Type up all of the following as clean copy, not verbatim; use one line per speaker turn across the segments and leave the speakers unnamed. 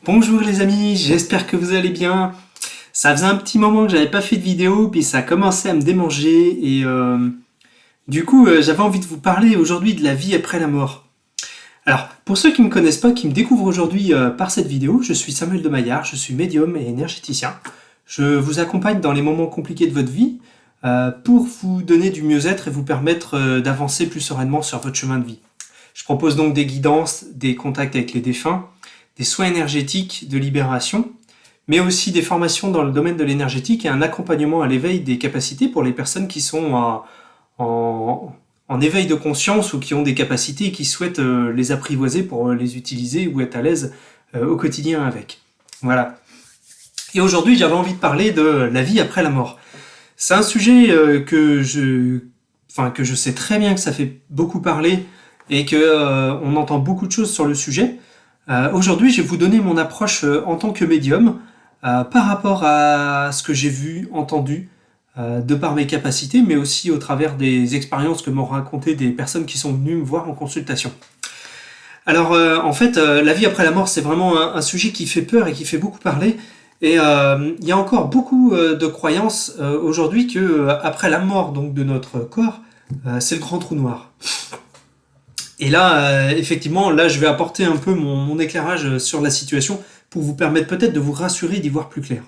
Bonjour les amis, j'espère que vous allez bien. Ça faisait un petit moment que j'avais pas fait de vidéo, puis ça a commencé à me démanger et j'avais envie de vous parler aujourd'hui de la vie après la mort. Alors, pour ceux qui me connaissent pas, qui me découvrent aujourd'hui par cette vidéo, je suis Samuel de Maillard, je suis médium et énergéticien. Je vous accompagne dans les moments compliqués de votre vie pour vous donner du mieux-être et vous permettre d'avancer plus sereinement sur votre chemin de vie. Je propose donc des guidances, des contacts avec les défunts, des soins énergétiques de libération, mais aussi des formations dans le domaine de l'énergétique et un accompagnement à l'éveil des capacités pour les personnes qui sont en éveil de conscience ou qui ont des capacités et qui souhaitent les apprivoiser pour les utiliser ou être à l'aise au quotidien avec. Voilà. Et aujourd'hui, j'avais envie de parler de la vie après la mort. C'est un sujet que je sais très bien que ça fait beaucoup parler et que on entend beaucoup de choses sur le sujet. Aujourd'hui, je vais vous donner mon approche en tant que médium par rapport à ce que j'ai vu, entendu, de par mes capacités, mais aussi au travers des expériences que m'ont racontées des personnes qui sont venues me voir en consultation. Alors, la vie après la mort, c'est vraiment un sujet qui fait peur et qui fait beaucoup parler. Et il y a encore beaucoup de croyances aujourd'hui que après la mort donc de notre corps, c'est le grand trou noir. Et là, effectivement, là, je vais apporter un peu mon éclairage sur la situation pour vous permettre peut-être de vous rassurer et d'y voir plus clair.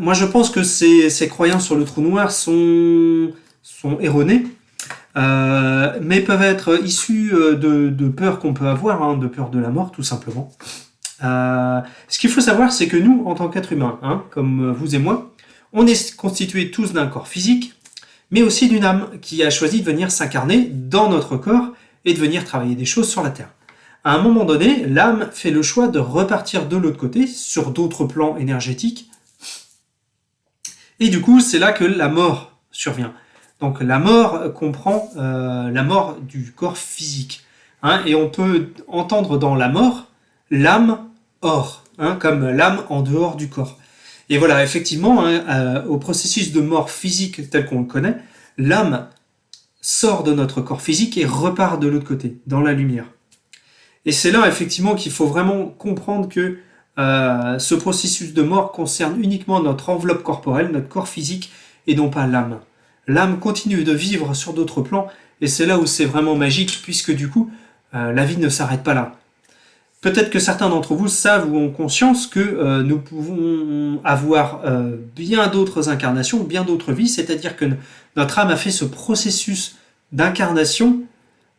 Moi, je pense que ces croyances sur le trou noir sont erronées, mais peuvent être issues de peurs qu'on peut avoir, hein, de peur de la mort, tout simplement. Ce qu'il faut savoir, c'est que nous, en tant qu'êtres humains, hein, comme vous et moi, on est constitués tous d'un corps physique, mais aussi d'une âme qui a choisi de venir s'incarner dans notre corps et de venir travailler des choses sur la Terre. À un moment donné, l'âme fait le choix de repartir de l'autre côté, sur d'autres plans énergétiques, et du coup, c'est là que la mort survient. Donc la mort comprend la mort du corps physique. Hein, et on peut entendre dans la mort l'âme hors, hein, comme l'âme en dehors du corps. Et voilà, effectivement, hein, au processus de mort physique tel qu'on le connaît, l'âme sort de notre corps physique et repart de l'autre côté, dans la lumière. Et c'est là, effectivement, qu'il faut vraiment comprendre que ce processus de mort concerne uniquement notre enveloppe corporelle, notre corps physique, et non pas l'âme. L'âme continue de vivre sur d'autres plans, et c'est là où c'est vraiment magique, puisque du coup, la vie ne s'arrête pas là. Peut-être que certains d'entre vous savent ou ont conscience que nous pouvons avoir bien d'autres incarnations, bien d'autres vies, c'est-à-dire que notre âme a fait ce processus d'incarnation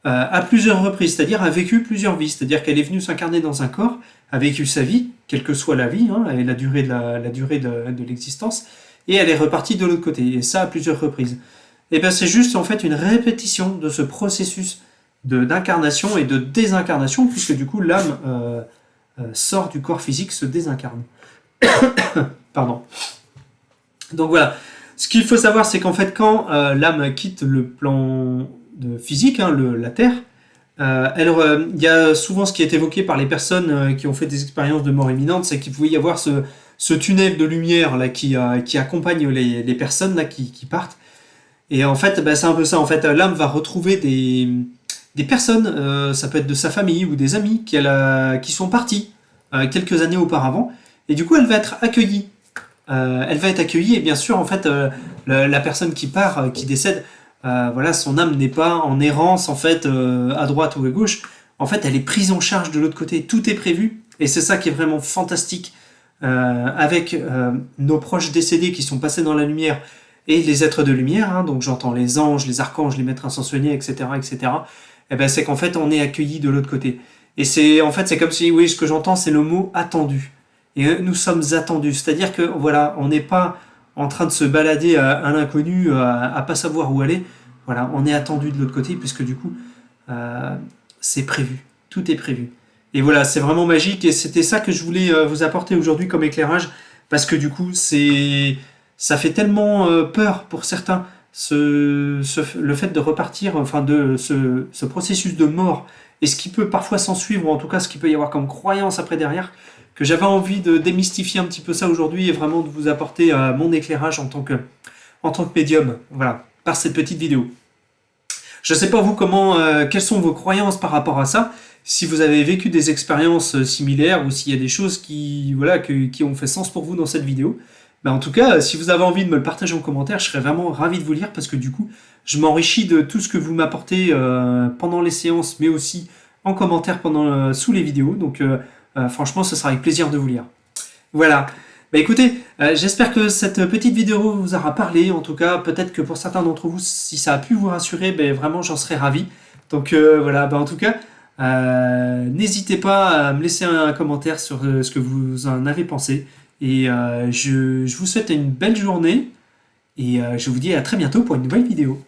à plusieurs reprises, c'est-à-dire a vécu plusieurs vies, c'est-à-dire qu'elle est venue s'incarner dans un corps, a vécu sa vie, quelle que soit la vie, hein, et la durée de l'existence, et elle est repartie de l'autre côté, et ça à plusieurs reprises. Et bien c'est juste en fait une répétition de ce processus d'incarnation et de désincarnation, puisque du coup l'âme sort du corps physique, se désincarne. Pardon. Donc voilà, ce qu'il faut savoir, c'est qu'en fait quand l'âme quitte le plan physique, hein, la Terre, il y a souvent ce qui est évoqué par les personnes qui ont fait des expériences de mort imminente, c'est qu'il pouvait y avoir ce tunnel de lumière là, qui accompagne les personnes là, qui partent. Et en fait, c'est un peu ça. En fait, l'âme va retrouver des personnes, ça peut être de sa famille ou des amis qui sont partis quelques années auparavant, et du coup elle va être accueillie. Et bien sûr en fait la personne qui part, qui décède, voilà, son âme n'est pas en errance en fait à droite ou à gauche. En fait, elle est prise en charge de l'autre côté. Tout est prévu, et c'est ça qui est vraiment fantastique avec nos proches décédés qui sont passés dans la lumière et les êtres de lumière. Hein, donc j'entends les anges, les archanges, les maîtres ascensionnés, etc., etc. Et ben c'est qu'en fait on est accueilli de l'autre côté. Et c'est comme si, oui, ce que j'entends, c'est le mot attendu. Et nous sommes attendus, c'est-à-dire que voilà, on n'est pas en train de se balader à l'inconnu, à pas savoir où aller. Voilà, on est attendu de l'autre côté, puisque du coup, c'est prévu, tout est prévu. Et voilà, c'est vraiment magique, et c'était ça que je voulais vous apporter aujourd'hui comme éclairage, parce que du coup, ça fait tellement peur pour certains, le fait de repartir, enfin de ce processus de mort, et ce qui peut parfois s'en suivre, ou en tout cas ce qu'il peut y avoir comme croyance après derrière, que j'avais envie de démystifier un petit peu ça aujourd'hui, et vraiment de vous apporter mon éclairage en tant que médium, voilà, par cette petite vidéo. Je ne sais pas vous quelles sont vos croyances par rapport à ça. si vous avez vécu des expériences similaires ou s'il y a des choses qui, voilà, qui ont fait sens pour vous dans cette vidéo. Ben, en tout cas, si vous avez envie de me le partager en commentaire, je serais vraiment ravi de vous lire parce que du coup, je m'enrichis de tout ce que vous m'apportez pendant les séances, mais aussi en commentaire sous les vidéos. Donc, franchement, ce sera avec plaisir de vous lire. Voilà. Bah écoutez, j'espère que cette petite vidéo vous aura parlé. En tout cas, peut-être que pour certains d'entre vous, si ça a pu vous rassurer, ben vraiment, j'en serais ravi. Donc voilà, bah en tout cas, n'hésitez pas à me laisser un commentaire sur ce que vous en avez pensé. Et je vous souhaite une belle journée. Et je vous dis à très bientôt pour une nouvelle vidéo.